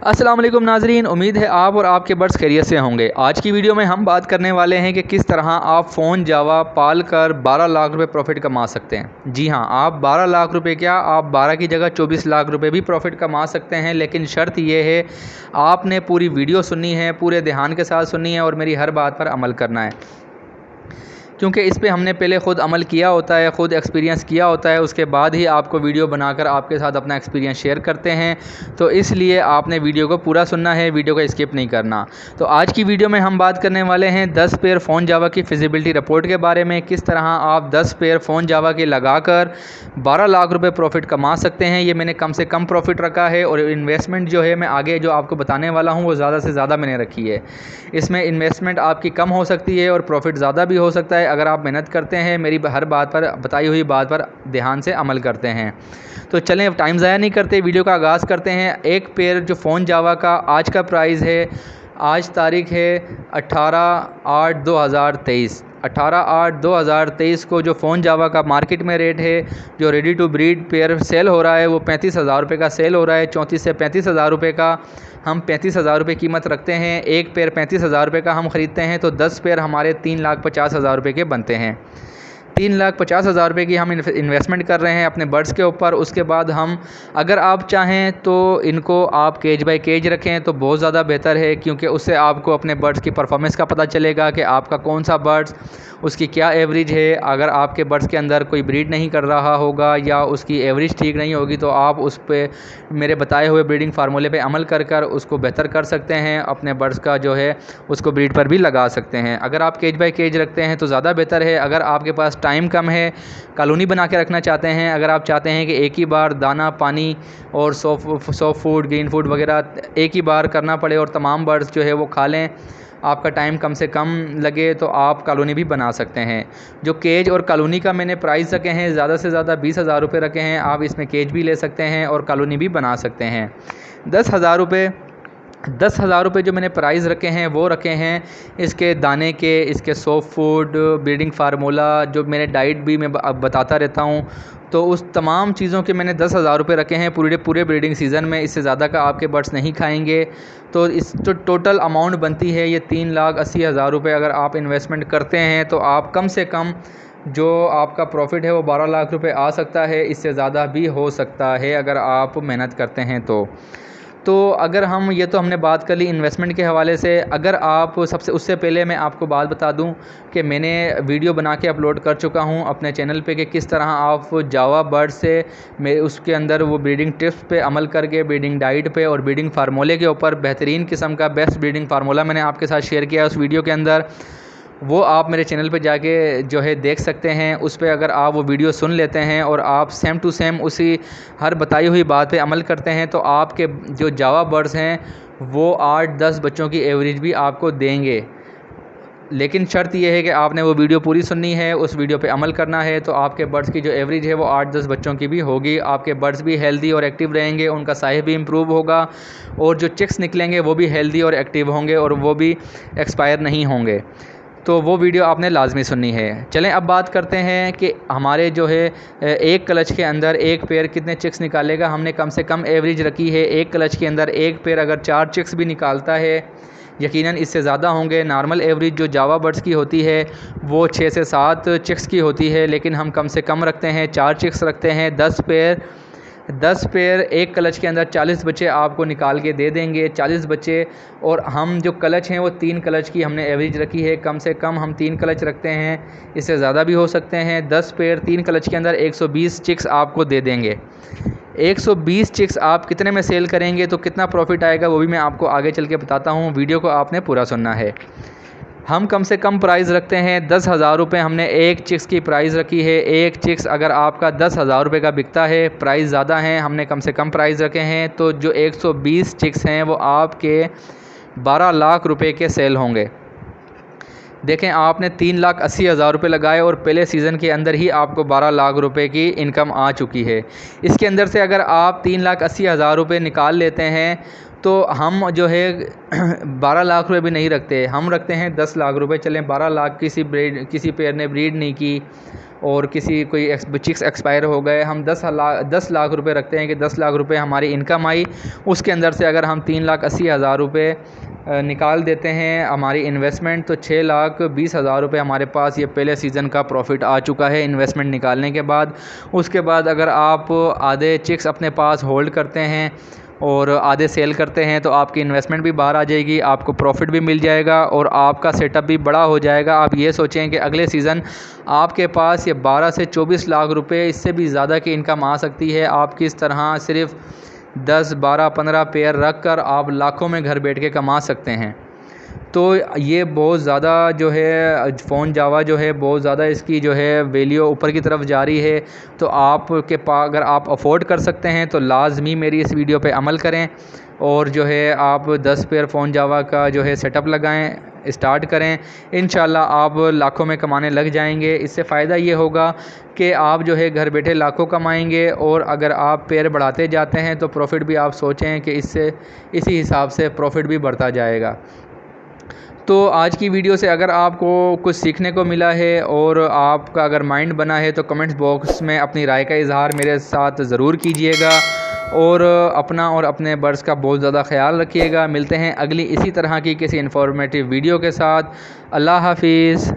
अस्सलाम वालेकुम नाजरीन, उम्मीद है आप और आपके बर्ड्स खैरियत से होंगे। आज की वीडियो में हम बात करने वाले हैं कि किस तरह आप फ़ोन जावा पाल कर 12 लाख रुपए प्रॉफिट कमा सकते हैं। जी हाँ, आप 12 लाख रुपए क्या, आप 12 की जगह 24 लाख रुपए भी प्रॉफिट कमा सकते हैं। लेकिन शर्त ये है, आपने पूरी वीडियो सुननी है, पूरे ध्यान के साथ सुननी है और मेरी हर बात पर अमल करना है, क्योंकि इस पे हमने पहले ख़ुद अमल किया होता है, ख़ुद एक्सपीरियंस किया होता है। उसके बाद ही आपको वीडियो बनाकर आपके साथ अपना एक्सपीरियंस शेयर करते हैं। तो इसलिए आपने वीडियो को पूरा सुनना है, वीडियो को स्किप नहीं करना। तो आज की वीडियो में हम बात करने वाले हैं 10 पेयर फ़ोन जावा की फिजिबिलिटी रिपोर्ट के बारे में। किस तरह आप 10 पेयर फ़ोन जावा के लगाकर 12 लाख रुपये प्रॉफिट कमा सकते हैं। ये मैंने कम से कम प्रॉफिट रखा है और इन्वेस्टमेंट जो है मैं आगे जो आपको बताने वाला हूँ वो ज़्यादा से ज़्यादा मैंने रखी है। इसमें इन्वेस्टमेंट आपकी कम हो सकती है और प्रॉफिट ज़्यादा भी हो सकता है अगर आप मेहनत करते हैं, मेरी हर बात पर बताई हुई बात पर ध्यान से अमल करते हैं। तो चलें, अब टाइम ज़ाया नहीं करते, वीडियो का आगाज़ करते हैं। एक पेयर जो फ़ोन जावा का आज का प्राइस है, आज तारीख़ है 18/8/2023। 18/8/2023 को जो फ़ोन जावा का मार्केट में रेट है, जो ready to breed pair sale हो रहा है, वो 35,000 रुपये का सेल हो रहा है। 34 से 35,000 रुपये का हम 35,000 रुपये कीमत रखते हैं। एक पेयर 35,000 रुपये का हम ख़रीदते हैं, तो 10 पेयर हमारे 3,50,000 रुपये के बनते हैं। 3,50,000 रुपये की हम इन्वेस्टमेंट कर रहे हैं अपने बर्ड्स के ऊपर। उसके बाद हम, अगर आप चाहें तो इनको आप केज बाय केज रखें तो बहुत ज़्यादा बेहतर है, क्योंकि उससे आपको अपने बर्ड्स की परफॉर्मेंस का पता चलेगा कि आपका कौन सा बर्ड्स, उसकी क्या एवरेज है। अगर आपके बर्ड्स के अंदर कोई ब्रीड नहीं कर रहा होगा या उसकी एवरेज ठीक नहीं होगी, तो आप उस पे मेरे बताए हुए ब्रीडिंग फार्मूले पे अमल कर कर उसको बेहतर कर सकते हैं। अपने बर्ड्स का जो है उसको ब्रीड पर भी लगा सकते हैं। अगर आप केज बाय केज रखते हैं तो ज़्यादा बेहतर है। अगर आपके पास टाइम कम है, कॉलोनी बना के रखना चाहते हैं, अगर आप चाहते हैं कि एक ही बार दाना पानी और सॉफ्ट फूड ग्रीन फूड वगैरह एक ही बार करना पड़े और तमाम बर्ड्स जो है वो खा लें, आपका टाइम कम से कम लगे, तो आप कॉलोनी भी बना सकते हैं। जो केज और कॉलोनी का मैंने प्राइस रखे हैं, ज़्यादा से ज़्यादा 20,000 रुपये रखे हैं। आप इसमें केज भी ले सकते हैं और कॉलोनी भी बना सकते हैं। 10,000 रुपये जो मैंने प्राइस रखे हैं वो रखे हैं इसके दाने के, इसके सॉफ्ट फूड, ब्रीडिंग फार्मूला, जो मैंने डाइट भी मैं बताता रहता हूँ, तो उस तमाम चीज़ों के मैंने 10,000 रुपये रखे हैं पूरे ब्रीडिंग सीज़न में। इससे ज़्यादा का आपके बर्ड्स नहीं खाएंगे। तो इस जो टोटल अमाउंट बनती है ये 3,80,000 रुपये। अगर आप इन्वेस्टमेंट करते हैं तो आप कम से कम जो आपका प्रॉफिट है वो 12 लाख रुपये आ सकता है। इससे ज़्यादा भी हो सकता है अगर आप मेहनत करते हैं तो अगर हम, ये तो हमने बात कर ली इन्वेस्टमेंट के हवाले से। अगर आप उससे पहले मैं आपको बात बता दूं कि मैंने वीडियो बना के अपलोड कर चुका हूं अपने चैनल पे कि किस तरह आप जावा बर्ड से उसके अंदर वो ब्रीडिंग टिप्स पे अमल करके, ब्रीडिंग डाइट पे और ब्रीडिंग फार्मूले के ऊपर बेहतरीन किस्म का बेस्ट ब्रीडिंग फार्मूला मैंने आपके साथ शेयर किया उस वीडियो के अंदर। वो आप मेरे चैनल पे जाके जो है देख सकते हैं। उस पर अगर आप वो वीडियो सुन लेते हैं और आप सेम टू सेम उसी हर बताई हुई बात पे अमल करते हैं, तो आपके जो जावा बर्ड्स हैं वो 8-10 बच्चों की एवरेज भी आपको देंगे। लेकिन शर्त यह है कि आपने वो वीडियो पूरी सुननी है, उस वीडियो पे अमल करना है, तो आपके बर्ड्स की जो एवरेज है वो 8-10 बच्चों की भी होगी। आपके बर्ड्स भी हेल्दी और एक्टिव रहेंगे, उनका साइज़ भी इम्प्रूव होगा और जो चिक्स निकलेंगे वो भी हेल्दी और एक्टिव होंगे और वो भी एक्सपायर नहीं होंगे। तो वो वीडियो आपने लाजमी सुननी है। चलें, अब बात करते हैं कि हमारे जो है एक क्लच के अंदर एक पेयर कितने चिक्स निकालेगा। हमने कम से कम एवरेज रखी है, एक क्लच के अंदर एक पेयर अगर 4 चिक्स भी निकालता है, यकीनन इससे ज़्यादा होंगे। नॉर्मल एवरेज जो जावा बर्ड्स की होती है वो 6 से 7 चिक्स की होती है, लेकिन हम कम से कम रखते हैं, 4 चिक्स रखते हैं। 10 पेयर एक क्लच के अंदर 40 बच्चे आपको निकाल के दे देंगे, 40 बच्चे। और हम जो क्लच हैं वो 3 क्लच की हमने एवरेज रखी है, कम से कम हम 3 क्लच रखते हैं, इससे ज़्यादा भी हो सकते हैं। 10 पेयर 3 क्लच के अंदर 120 चिक्स आपको दे देंगे। 120 चिक्स आप कितने में सेल करेंगे तो कितना प्रॉफिट आएगा वो भी मैं आपको आगे चल के बताता हूँ। वीडियो को आपने पूरा सुनना है। हम कम से कम प्राइस रखते हैं 10,000 रुपये। हमने एक चिक्स की प्राइस रखी है। एक चिक्स अगर आपका 10,000 रुपये का बिकता है, प्राइस ज़्यादा है, हमने कम से कम प्राइस रखे हैं, तो जो 120 चिक्स हैं वो आपके 12 लाख रुपये के सेल होंगे। देखें, आपने 3,80,000 रुपये लगाए और पहले सीज़न के अंदर ही आपको 12 लाख रुपए की इनकम आ चुकी है। इसके अंदर से अगर आप 3,80,000 रुपये निकाल लेते हैं तो हम जो है 12 लाख रुपए भी नहीं रखते, हम रखते हैं 10 लाख रुपए। चलें, 12 लाख किसी पेयर ने ब्रीड नहीं की और किसी कोई चिक्स एक्सपायर हो गए, हम 10 लाख रुपए रखते हैं कि 10 लाख रुपए हमारी इनकम आई, उसके अंदर से अगर हम 3,80,000 रुपये निकाल देते हैं हमारी इन्वेस्टमेंट, तो 6,20,000 रुपये हमारे पास ये पहले सीज़न का प्रॉफिट आ चुका है इन्वेस्टमेंट निकालने के बाद। उसके बाद अगर आप आधे चिक्स अपने पास होल्ड करते हैं और आधे सेल करते हैं तो आपकी इन्वेस्टमेंट भी बाहर आ जाएगी, आपको प्रॉफिट भी मिल जाएगा और आपका सेटअप भी बड़ा हो जाएगा। आप ये सोचें कि अगले सीज़न आपके पास ये 12 से 24 लाख रुपए, इससे भी ज़्यादा की इनकम आ सकती है। आप किस तरह सिर्फ 10, 12, 15 पेयर रख कर आप लाखों में घर बैठ के कमा सकते हैं। तो ये बहुत ज़्यादा जो है फ़ोन जावा जो है बहुत ज़्यादा इसकी जो है वैल्यू ऊपर की तरफ जा रही है। तो आपके पास अगर आप अफोर्ड कर सकते हैं तो लाजमी मेरी इस वीडियो पे अमल करें और जो है आप 10 पेयर फ़ोन जावा का जो है सेटअप लगाएं, स्टार्ट करें। इंशाल्लाह आप लाखों में कमाने लग जाएंगे। इससे फ़ायदा ये होगा कि आप जो है घर बैठे लाखों कमाएंगे और अगर आप पेयर बढ़ाते जाते हैं तो प्रॉफिट भी आप सोचें कि इससे इसी हिसाब से प्रॉफिट भी बढ़ता जाएगा। तो आज की वीडियो से अगर आपको कुछ सीखने को मिला है और आपका अगर माइंड बना है तो कमेंट्स बॉक्स में अपनी राय का इजहार मेरे साथ ज़रूर कीजिएगा और अपना और अपने बर्ड्स का बहुत ज़्यादा ख्याल रखिएगा। मिलते हैं अगली इसी तरह की किसी इन्फॉर्मेटिव वीडियो के साथ। अल्लाह हाफिज़।